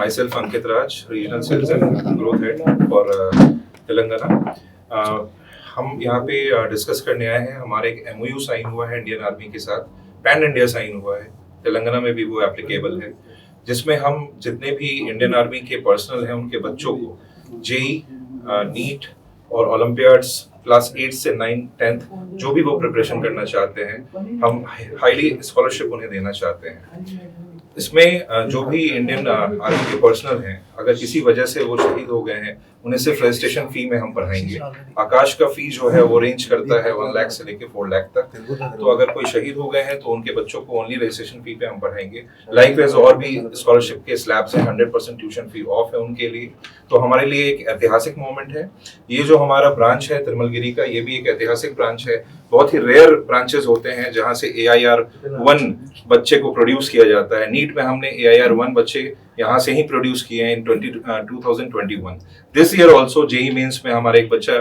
myself Ankit Raj, Regional Sales and Growth Head for Telangana. हम यहाँ पे डिस्कस करने आए हैं. हमारे एक MOU साइन हुआ है इंडियन आर्मी के साथ, पैन इंडिया साइन हुआ है, तेलंगाना में भी वो एप्लीकेबल है, जिसमें हम जितने भी इंडियन आर्मी के पर्सनल हैं उनके बच्चों को जेई, नीट और ओलंपियाड्स क्लास 8 से 9, 10th जो भी वो प्रिपरेशन करना चाहते हैं, हम हाईली स्कॉलरशिप उन्हें देना चाहते हैं. इसमें जो भी इंडियन आर्मी के पर्सनल हैं, अगर किसी वजह से वो शहीद हो गए हैं, उन्हें सिर्फ रजिस्ट्रेशन फी में हम पढ़ाएंगे. आकाश का फी जो है वो रेंज करता है 1 लाख से लेके 4 लाख तक. तो अगर कोई शहीद हो गए हैं तो उनके बच्चों को ओनली रजिस्ट्रेशन फी पे हम पढ़ाएंगे. लाइकवाइज और भी स्कॉलरशिप के स्लैब्स हैं, 100% ट्यूशन फी ऑफ है उनके लिए. तो हमारे लिए एक ऐतिहासिक मोमेंट है. ये जो हमारा ब्रांच है तिरुमलगिरी का, ये भी एक ऐतिहासिक ब्रांच है. बहुत ही रेयर ब्रांचेस होते हैं जहां से AIR 1 बच्चे को प्रोड्यूस किया जाता है. नीट में हमने AIR 1 बच्चे यहाँ से ही प्रोड्यूस किए हैं in 2021. This year also JEE Mains में हमारा एक बच्चा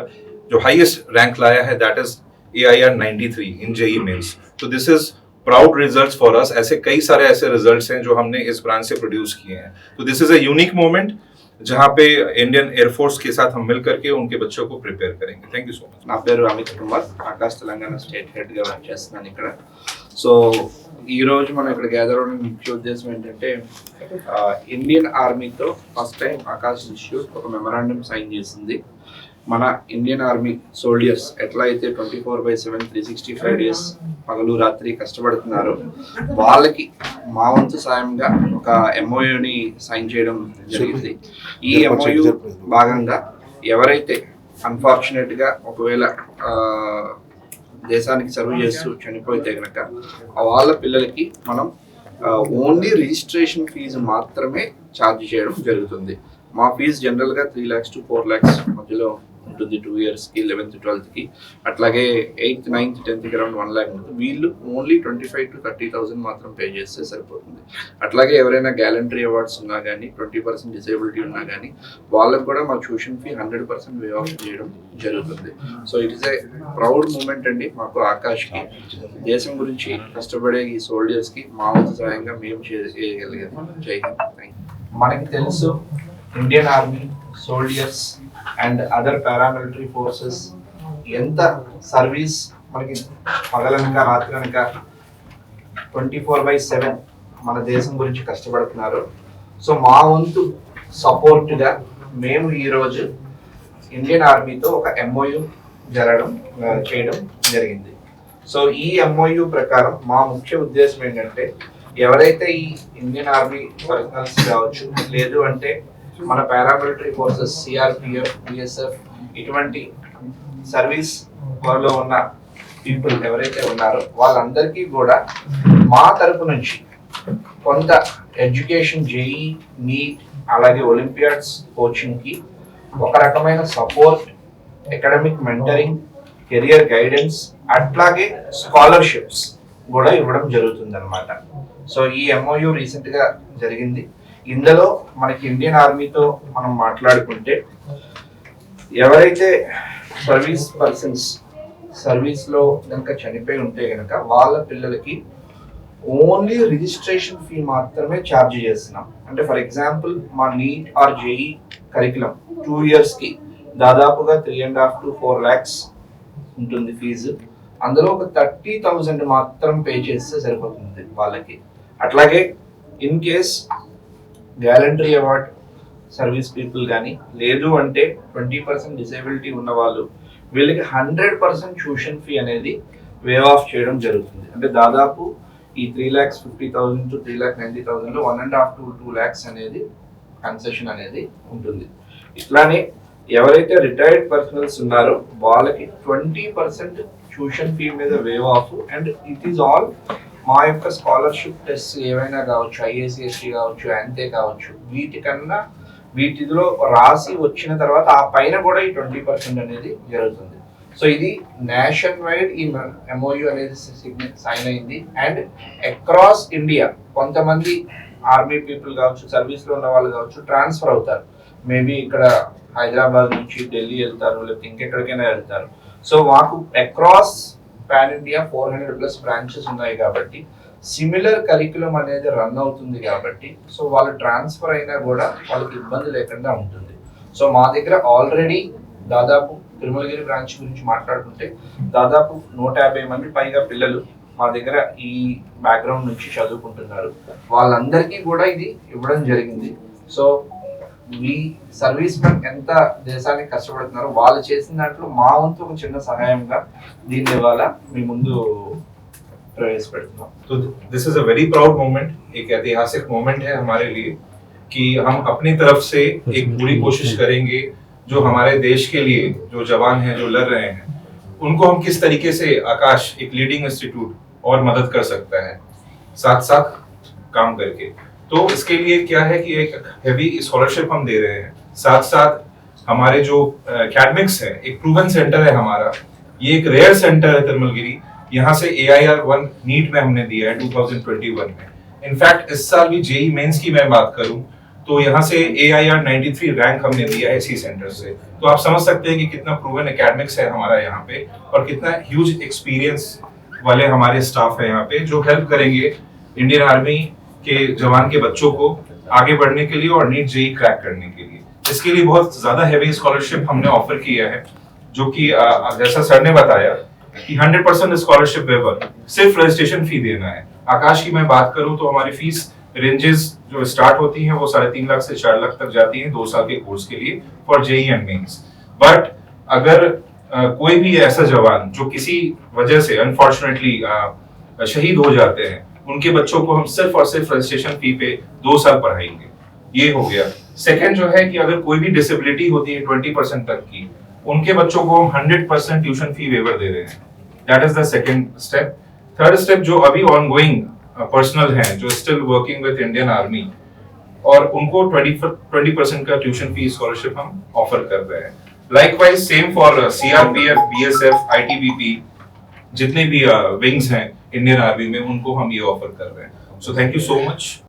जो हाईएस्ट रैंक लाया है, that is AIR 93 in JEE Mains. तो this is proud results for us. ऐसे कई सारे ऐसे रिजल्ट्स हैं जो हमने इस ब्रांच से प्रोड्यूस किए हैं. तो this is a unique moment जहाँ पे इंडियन एयरफोर्स के साथ हम मिल करके उनके बच्चों को प्रिपेयर करेंगे. Thank you so much. నా పేరు అమిత్ కుమార్, ఆకాశ్ తెలంగాణ స్టేట్ హెడ్గా వర్క్ చేస్తున్నాను ఇక్కడ. సో ఈ రోజు మనం ఇక్కడ గ్యాదర్ అవడానికి ముఖ్య ఉద్దేశం ఏంటంటే, ఇండియన్ ఆర్మీతో ఫస్ట్ టైం ఆకాశ్ ఇన్స్టిట్యూట్ ఒక మెమరాండం సైన్ చేసింది. మన ఇండియన్ ఆర్మీ సోల్జర్స్ ఎట్లా అయితే 24/7 365 డేస్ పగలు రాత్రి కష్టపడుతున్నారో, వాళ్ళకి మా వంతు సాయంగా ఒక MOUని సైన్ చేయడం జరిగింది. ఈ MOU భాగంగా ఎవరైతే అన్ఫార్చునేట్గా ఒకవేళ దేశానికి సర్వ్ చేస్తూ చనిపోతే కనుక వాళ్ళ పిల్లలకి మనం ఓన్లీ రిజిస్ట్రేషన్ ఫీజు మాత్రమే ఛార్జ్ చేయడం జరుగుతుంది. మా ఫీజు జనరల్గా 3 lakhs to 4 lakhs మధ్యలో ఉంటుంది 2 yearsకి, 11th 12thకి. అట్లాగే 8th 9th 10thకి అరౌండ్ 1 lakh ఉంటుంది. వీళ్ళు ఓన్లీ 25,000 to 30,000 మాత్రం పే చేస్తే సరిపోతుంది. అట్లాగే ఎవరైనా గ్యాలంటరీ అవార్డ్స్ ఉన్నా కానీ, 20% డిసేబిలిటీ ఉన్నా కానీ వాళ్ళకు కూడా మా ట్యూషన్ ఫీ 100% వే ఆఫ్ చేయడం జరుగుతుంది. So it is a proud moment అండి మాకు, ఆకాష్కి, దేశం గురించి కష్టపడే ఈ సోల్జర్స్కి మా వంతు సహాయంగా మేము చేయగలిగాము. జై హింద్. మనకి తెలుసు Indian army soldiers and other paramilitary forces ఎంత సర్వీస్ మనకి పగలనక రాత్రనక 24/7 మన దేశం గురించి కష్టపడుతున్నారు. సో మా వంతు సపోర్ట్గా మేము ఈరోజు ఇండియన్ ఆర్మీతో ఒక MOU చేయడం జరిగింది. సో ఈ MOU ప్రకారం మా ముఖ్య ఉద్దేశం ఏంటంటే, ఎవరైతే ఈ ఇండియన్ ఆర్మీ పర్సనల్స్ కావచ్చు, లేదు అంటే మన పారామిలిటరీ ఫోర్సెస్ CRPF, BSF ఇటువంటి సర్వీస్ వాళ్ళలో ఉన్న పీపుల్ ఎవరైతే ఉన్నారో వాళ్ళందరికీ కూడా మా తరపు నుంచి కొంత ఎడ్యుకేషన్, JEE, నీట్ అలాగే ఒలింపియాడ్స్ కోచింగ్కి ఒక రకమైన support, academic mentoring, career guidance అట్లాగే స్కాలర్షిప్స్ కూడా ఇవ్వడం జరుగుతుంది అనమాట. సో ఈ MOU రీసెంట్గా జరిగింది. ఇందులో మనకి ఇండియన్ ఆర్మీతో మనం మాట్లాడుకుంటే, ఎవరైతే సర్వీస్ పర్సన్స్ సర్వీస్లో కనుక చనిపోయి ఉంటే కనుక వాళ్ళ పిల్లలకి ఓన్లీ రిజిస్ట్రేషన్ ఫీ మాత్రమే ఛార్జ్ చేస్తున్నాం. అంటే ఫర్ ఎగ్జాంపుల్ మా నీట్ ఆర్ JEE కరికులం 2 yearsకి దాదాపుగా 3.5 to 4 lakhs ఉంటుంది ఫీజు. అందులో ఒక 30,000 మాత్రం పే చేస్తే సరిపోతుంది వాళ్ళకి. అట్లాగే in case gallantry award service people కానీ, లేదు అంటే 20% డిసేబిలిటీ ఉన్న వాళ్ళు, వీళ్ళకి 100% ట్యూషన్ ఫీ అనేది వే ఆఫ్ చేయడం జరుగుతుంది. అంటే దాదాపు ఈ 3,50,000 to 3,90,000లో 1.5 to 2 lakhs అనేది కన్సెషన్ అనేది ఉంటుంది. ఇట్లానే ఎవరైతే రిటైర్డ్ పర్సనల్స్ ఉన్నారో వాళ్ళకి 20% ట్యూషన్ ఫీ మీద wave of. And it is all మా యొక్క స్కాలర్షిప్ టెస్ట్ ఏవైనా కావచ్చు, IACST కావచ్చు, అంతే కావచ్చు, వీటిలో రాసి వచ్చిన తర్వాత ఆ పైన కూడా ఈ 20% అనేది జరుగుతుంది. సో ఇది నేషన్ వైడ్ ఈ MOU అనేది సైన్ అయింది. అండ్ అక్రాస్ ఇండియా కొంతమంది ఆర్మీ పీపుల్ కావచ్చు, సర్వీస్లో ఉన్న వాళ్ళు కావచ్చు, ట్రాన్స్ఫర్ అవుతారు. మేబీ ఇక్కడ హైదరాబాద్ నుంచి ఢిల్లీ వెళ్తారు, లేకపోతే ఇంకెక్కడికైనా వెళ్తారు. సో మాకు అక్రాస్ పాన్ ఇండియా 400+ బ్రాంచెస్ ఉన్నాయి కాబట్టి సిమిలర్ కరికులం అనేది రన్ అవుతుంది కాబట్టి సో వాళ్ళు ట్రాన్స్ఫర్ అయినా కూడా వాళ్ళకి ఇబ్బంది లేకుండా ఉంటుంది. సో మా దగ్గర ఆల్రెడీ దాదాపు తిరుమలగిరి బ్రాంచ్ గురించి మాట్లాడుకుంటే దాదాపు 150 మంది పైగా పిల్లలు మా దగ్గర ఈ బ్యాక్గ్రౌండ్ నుంచి చదువుకుంటున్నారు. వాళ్ళందరికీ కూడా ఇది ఇవ్వడం జరిగింది. సో ఈ సర్వీస్ మెన్ ఎంత దేశానికి కష్టపడుతున్నారో వాళ్ళు చేసిన దాంట్లో మా వంతు ఒక చిన్న సహాయంగా దీన్ని ఇవాళ మీ ముందు प्रवेश तो this is a very proud moment, एक ऐतिहासिक मोमेंट है हमारे लिए कि हम अपनी तरफ से एक पूरी कोशिश करेंगे जो हमारे देश के लिए जो जवान हैं जो लड़ रहे हैं उनको हम किस तरीके से आकाश एक लीडिंग इंस्टीट्यूट और मदद कर सकता है साथ साथ काम करके। तो इसके लिए क्या है कि एक हेवी स्कॉलरशिप हम दे रहे हैं, साथ साथ हमारे जो एकेडमिक्स है एक प्रूवन सेंटर है हमारा, ये एक रेयर सेंटर है तिरुमलगिरी। यहाँ से AIR-1 नीट में हमने दिया है 2021 में। इनफैक्ट इस साल भी जेई मेंस की मैं बात करूं तो यहाँ से AIR 93 रैंक हमने दिया है इसी सेंटर से। तो आप समझ सकते हैं कि कितना प्रूवन एकेडमिक्स है हमारा यहाँ पे और कितना ह्यूज एक्सपीरियंस वाले हमारे स्टाफ है यहाँ पे जो हेल्प करेंगे इंडियन आर्मी के जवान के बच्चों को आगे बढ़ने के लिए और नीट जेई क्रैक करने के लिए। इसके लिए बहुत ज्यादा हेवी स्कॉलरशिप हमने ऑफर किया है जो कि जैसा सर ने बताया कि 100% स्कॉलरशिप वेवर, सिर्फ रजिस्ट्रेशन फी देना है। आकाश की मैं बात करूं तो हमारी फीस रेंजेस जो स्टार्ट होती हैं वो 3.5 लाख से 4 लाख तक जाती हैं 2 साल के कोर्स के लिए for JE and mains. But अगर कोई भी ऐसा जवान जो किसी वजह से अनफॉर्चुनेटली शहीद हो जाते हैं उनके बच्चों को हम सिर्फ और सिर्फ रजिस्ट्रेशन फी पे 2 साल पढ़ाएंगे। ये हो गया। सेकेंड जो है कि अगर कोई भी डिसेबिलिटी होती है 20% तक की, उनके बच्चों को हम 100% ट्यूशन फी वेवर दे रहे हैं। That is the second step. Third step जो अभी ऑनगोइंग पर्सनल हैं जो still working with Indian army और उनको 20% का ट्यूशन फी स्कॉलरशिप हम ऑफर कर रहे हैं। Likewise same for CRPF, BSF, ITBP जितने भी विंग्स हैं इंडियन आर्मी में उनको हम ये ऑफर कर रहे हैं। So thank you so much.